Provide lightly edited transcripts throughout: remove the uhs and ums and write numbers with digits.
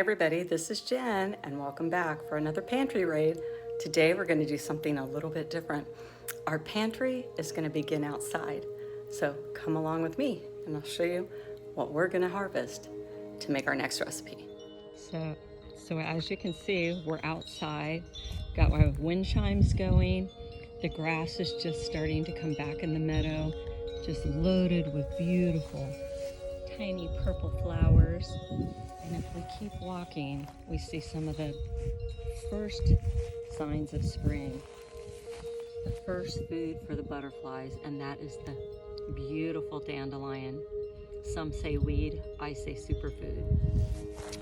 Everybody, this is Jen and welcome back for another pantry raid. Today we're going to do something a little bit different. Our pantry is going to begin outside, so come along with me and I'll show you what we're going to harvest to make our next recipe. So as you can see, we're outside, got our wind chimes going. The grass is just starting to come back in the meadow, just loaded with beautiful tiny purple flowers. And if we keep walking, we see some of the first signs of spring. The first food for the butterflies, and that is the beautiful dandelion. Some say weed, I say superfood.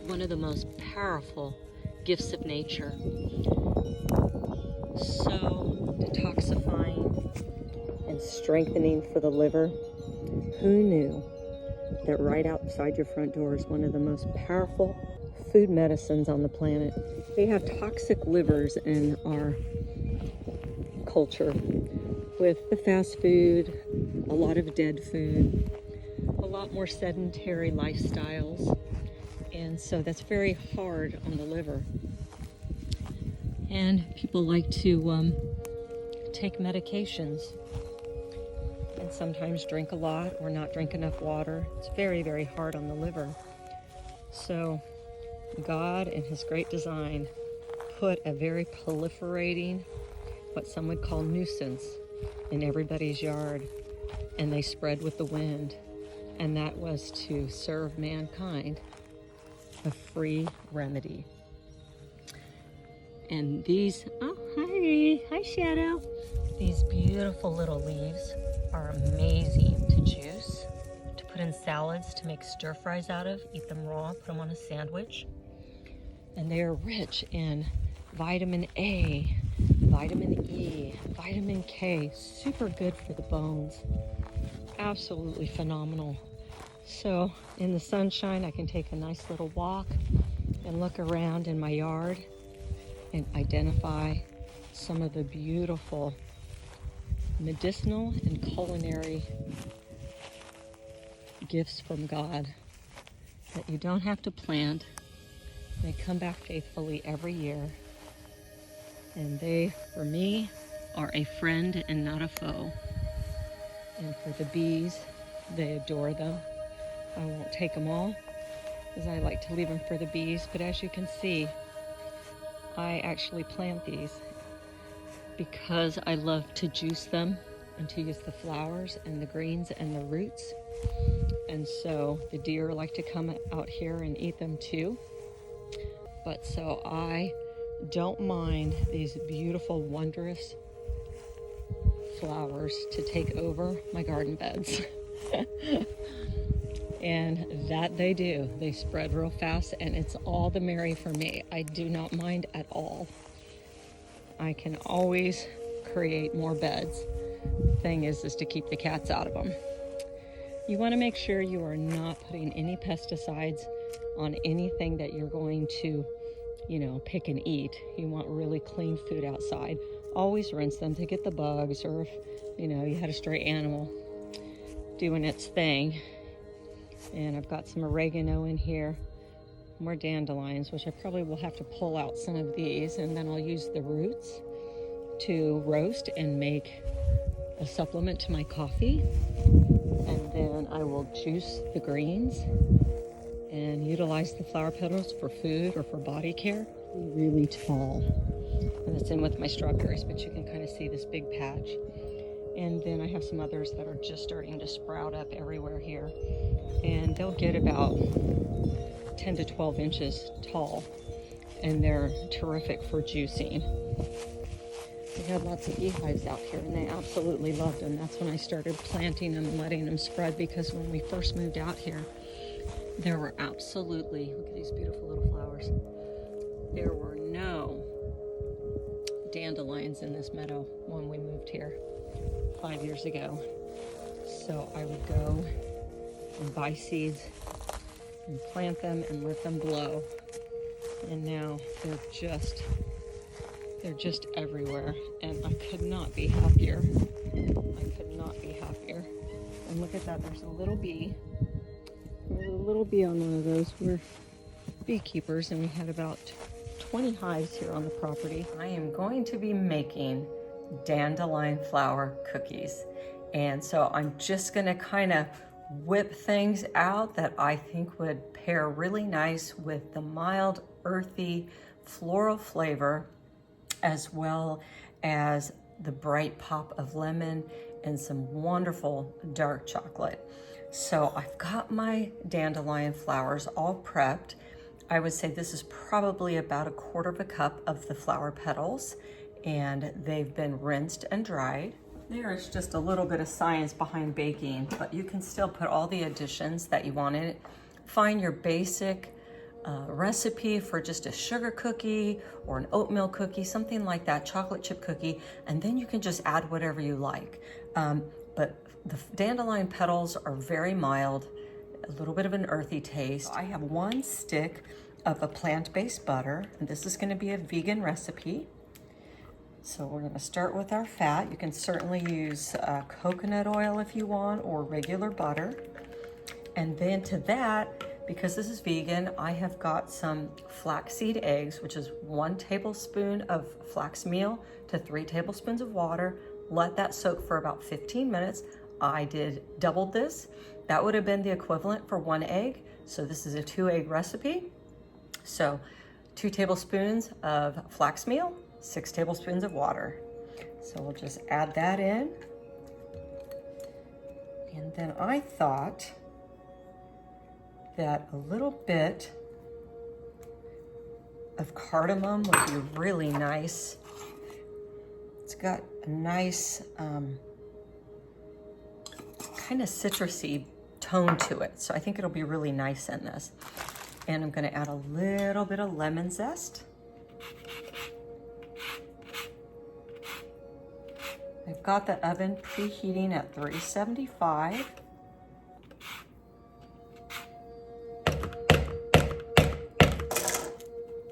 One of the most powerful gifts of nature. So detoxifying and strengthening for the liver. Who knew that right outside your front door is one of the most powerful food medicines on the planet? They have toxic livers in our culture with the fast food, a lot of dead food, a lot more sedentary lifestyles, and so that's very hard on the liver. And people like to take medications and sometimes drink a lot or not drink enough water. It's very, very hard on the liver. So God, in his great design, put a very proliferating, what some would call nuisance, in everybody's yard, and they spread with the wind. And that was to serve mankind a free remedy. And these, oh, hi Shadow. These beautiful little leaves are amazing to juice, to put in salads, to make stir fries out of, eat them raw, put them on a sandwich. And they are rich in vitamin A, vitamin E, vitamin K, super good for the bones. Absolutely phenomenal. So in the sunshine, I can take a nice little walk and look around in my yard and identify some of the beautiful medicinal and culinary gifts from God that you don't have to plant. They come back faithfully every year. And they, for me, are a friend and not a foe. And for the bees, they adore them. I won't take them all, because I like to leave them for the bees. But as you can see, I actually plant these because I love to juice them and to use the flowers and the greens and the roots. And so the deer like to come out here and eat them too. But so I don't mind these beautiful, wondrous flowers to take over my garden beds. And that they do. They spread real fast, and it's all the merry for me. I do not mind at all. I can always create more beds. Thing is to keep the cats out of them. You want to make sure you are not putting any pesticides on anything that you're going to, pick and eat. You want really clean food outside. Always rinse them to get the bugs, or if, you had a stray animal doing its thing. And I've got some oregano in here, more dandelions, which I probably will have to pull out some of these, and then I'll use the roots to roast and make a supplement to my coffee. And then I will juice the greens and utilize the flower petals for food or for body care. Really tall. And it's in with my strawberries, but you can kind of see this big patch. And then I have some others that are just starting to sprout up everywhere here. And they'll get about 10 to 12 inches tall. And they're terrific for juicing. We had lots of beehives out here, and they absolutely loved them. That's when I started planting them and letting them spread, because when we first moved out here, there were absolutely, look at these beautiful little flowers. There were no dandelions in this meadow when we moved here 5 years ago. So I would go and buy seeds and plant them and let them blow. And now they're just everywhere, and I could not be happier. I could not be happier. And look at that, there's a little bee. There's a little bee on one of those. beekeepers, and we had about 20 hives here on the property. I am going to be making dandelion flower cookies. And so I'm just gonna kind of whip things out that I think would pair really nice with the mild, earthy, floral flavor, as well as the bright pop of lemon and some wonderful dark chocolate. So I've got my dandelion flowers all prepped. I would say this is probably about 1/4 cup of the flower petals, and they've been rinsed and dried. There is just a little bit of science behind baking, but you can still put all the additions that you want in it. Find your basic recipe for just a sugar cookie or an oatmeal cookie, something like that, chocolate chip cookie, and then you can just add whatever you like. But the dandelion petals are very mild, a little bit of an earthy taste. I have 1 stick of a plant-based butter, and this is going to be a vegan recipe. So we're going to start with our fat. You can certainly use coconut oil if you want, or regular butter. And then to that, because this is vegan, I have got some flaxseed eggs, which is 1 tablespoon of flax meal to 3 tablespoons of water. Let that soak for about 15 minutes. I doubled this. That would have been the equivalent for 1 egg. So this is a 2-egg recipe. So 2 tablespoons of flax meal, 6 tablespoons of water. So we'll just add that in. And then I thought that a little bit of cardamom would be really nice. It's got a nice kind of citrusy tone to it. So I think it'll be really nice in this. And I'm gonna add a little bit of lemon zest. I've got the oven preheating at 375.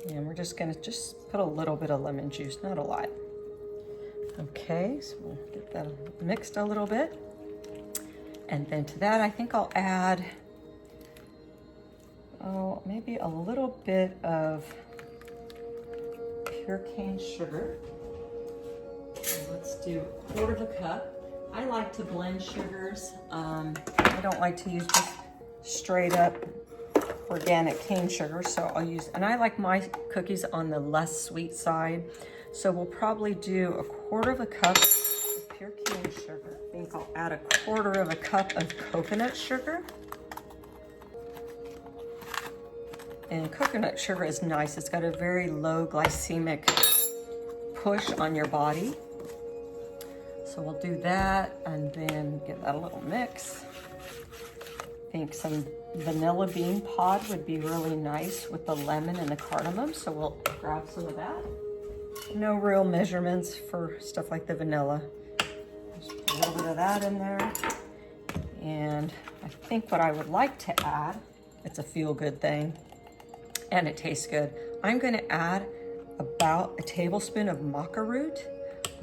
And we're just gonna put a little bit of lemon juice, not a lot. Okay, so we'll get that mixed a little bit. And then to that, I think I'll add, maybe a little bit of pure cane sugar. So let's do 1/4 cup. I like to blend sugars. I don't like to use just straight up organic cane sugar, so I'll use, and I like my cookies on the less sweet side. So we'll probably do 1/4 cup of pure cane sugar. I think I'll add 1/4 cup of coconut sugar. And coconut sugar is nice. It's got a very low glycemic push on your body. So we'll do that and then give that a little mix. I think some vanilla bean pod would be really nice with the lemon and the cardamom. So we'll grab some of that. No real measurements for stuff like the vanilla. Just put a little bit of that in there. And I think what I would like to add, it's a feel-good thing, and it tastes good. I'm gonna add about 1 tablespoon of maca root.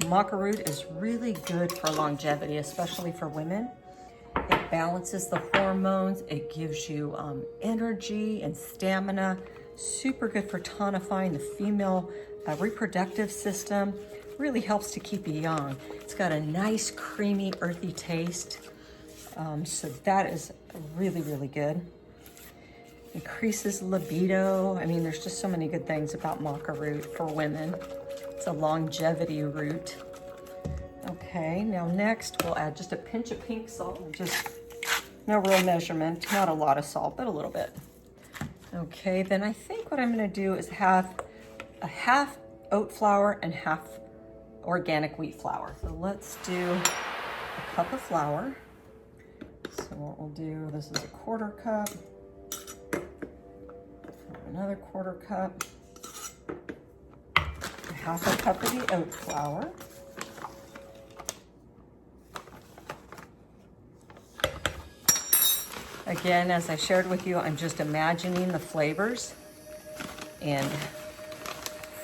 Maca root is really good for longevity, especially for women. It balances the hormones. It gives you energy and stamina. Super good for tonifying the female reproductive system. Really helps to keep you young. It's got a nice, creamy, earthy taste. So that is really, really good. Increases libido. I mean, there's just so many good things about maca root for women. It's a longevity root. Okay, now next we'll add just a pinch of pink salt. Just no real measurement, not a lot of salt, but a little bit. Okay, then I think what I'm gonna do is have a half oat flour and half organic wheat flour. So let's do a cup of flour. So what we'll do, this is 1/4 cup. Another 1/4 cup, 1/2 cup of the oat flour, again, as I shared with you, I'm just imagining the flavors, and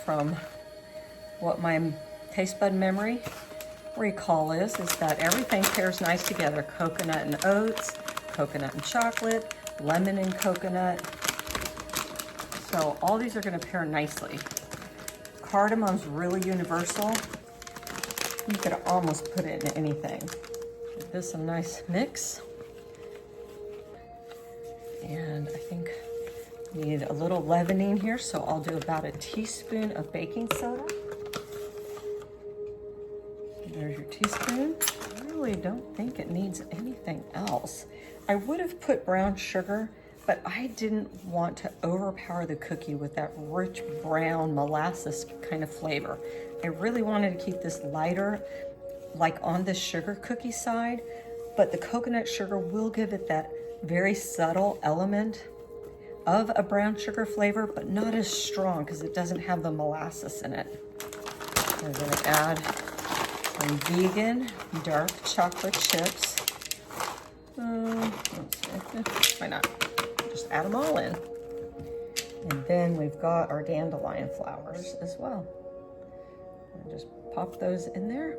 from what my taste bud memory recall is that everything pairs nice together. Coconut and oats, coconut and chocolate, lemon and coconut. So all these are gonna pair nicely. Cardamom's really universal. You could almost put it in anything. Give this a nice mix. And I think we need a little leavening here, so I'll do about a teaspoon of baking soda. There's your teaspoon. I really don't think it needs anything else. I would have put brown sugar, but I didn't want to overpower the cookie with that rich brown molasses kind of flavor. I really wanted to keep this lighter, like on the sugar cookie side, but the coconut sugar will give it that very subtle element of a brown sugar flavor, but not as strong because it doesn't have the molasses in it. We're gonna add some vegan dark chocolate chips. Why not? Just add them all in. And then we've got our dandelion flowers as well. And just pop those in there.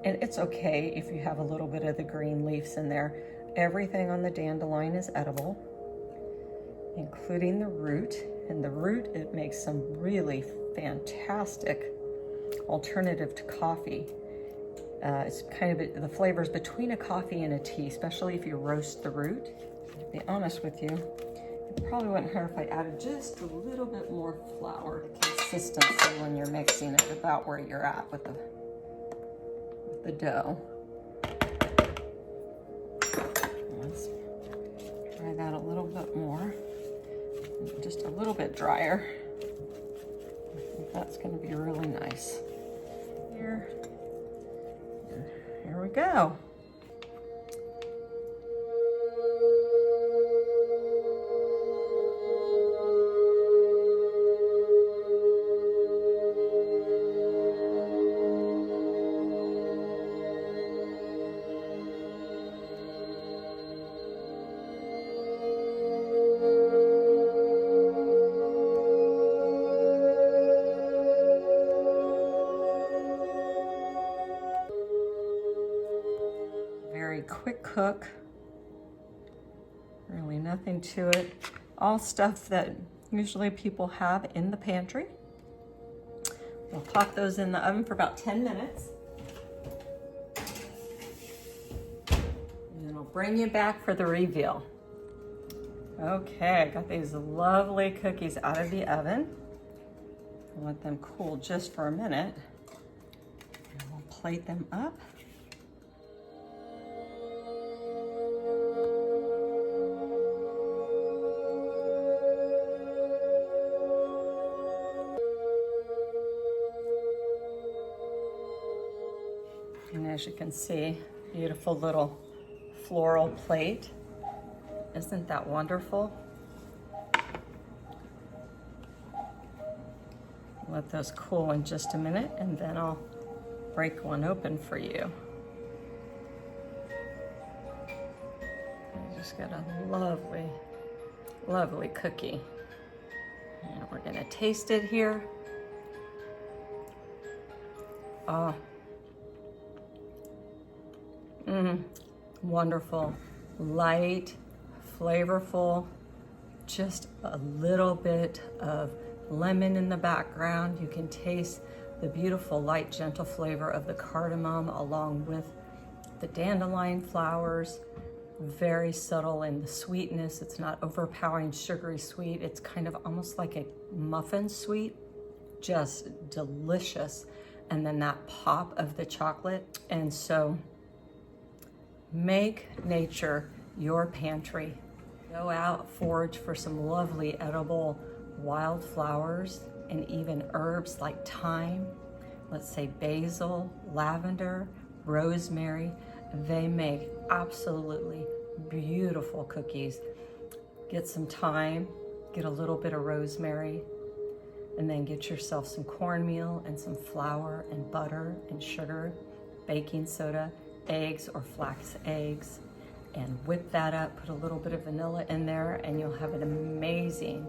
And it's okay if you have a little bit of the green leaves in there. Everything on the dandelion is edible, including the root. And the root, it makes some really fantastic alternative to coffee. It's kind of the flavors between a coffee and a tea, especially if you roast the root. To be honest with you, it probably wouldn't hurt if I added just a little bit more flour. The consistency when you're mixing it about where you're at with the dough. Let's try that a little bit more, just a little bit drier. I think that's going to be really nice. Here we go. Quick cook, really nothing to it. All stuff that usually people have in the pantry. We'll pop those in the oven for about 10 minutes. And then I'll bring you back for the reveal. Okay, I got these lovely cookies out of the oven. I'll let them cool just for a minute. And we'll plate them up. And as you can see, beautiful little floral plate. Isn't that wonderful? Let those cool in just a minute, and then I'll break one open for you. I just got a lovely, lovely cookie. And we're gonna taste it here. Oh. Wonderful, light, flavorful, just a little bit of lemon in the background. You can taste the beautiful, light, gentle flavor of the cardamom along with the dandelion flowers. Very subtle in the sweetness. It's not overpowering sugary sweet. It's kind of almost like a muffin sweet, just delicious. And then that pop of the chocolate. And so make nature your pantry. Go out, forage for some lovely edible wildflowers and even herbs like thyme, let's say basil, lavender, rosemary. They make absolutely beautiful cookies. Get some thyme, get a little bit of rosemary, and then get yourself some cornmeal and some flour and butter and sugar, baking soda, eggs or flax eggs, and whip that up, put a little bit of vanilla in there, and you'll have an amazing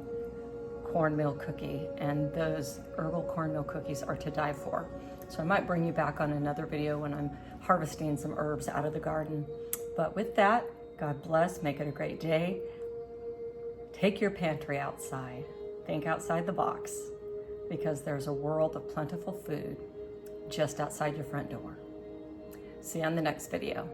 cornmeal cookie. And those herbal cornmeal cookies are to die for. So I might bring you back on another video when I'm harvesting some herbs out of the garden. But with that, God bless, make it a great day. Take your pantry outside. think outside the box, because there's a world of plentiful food just outside your front door. See you on the next video.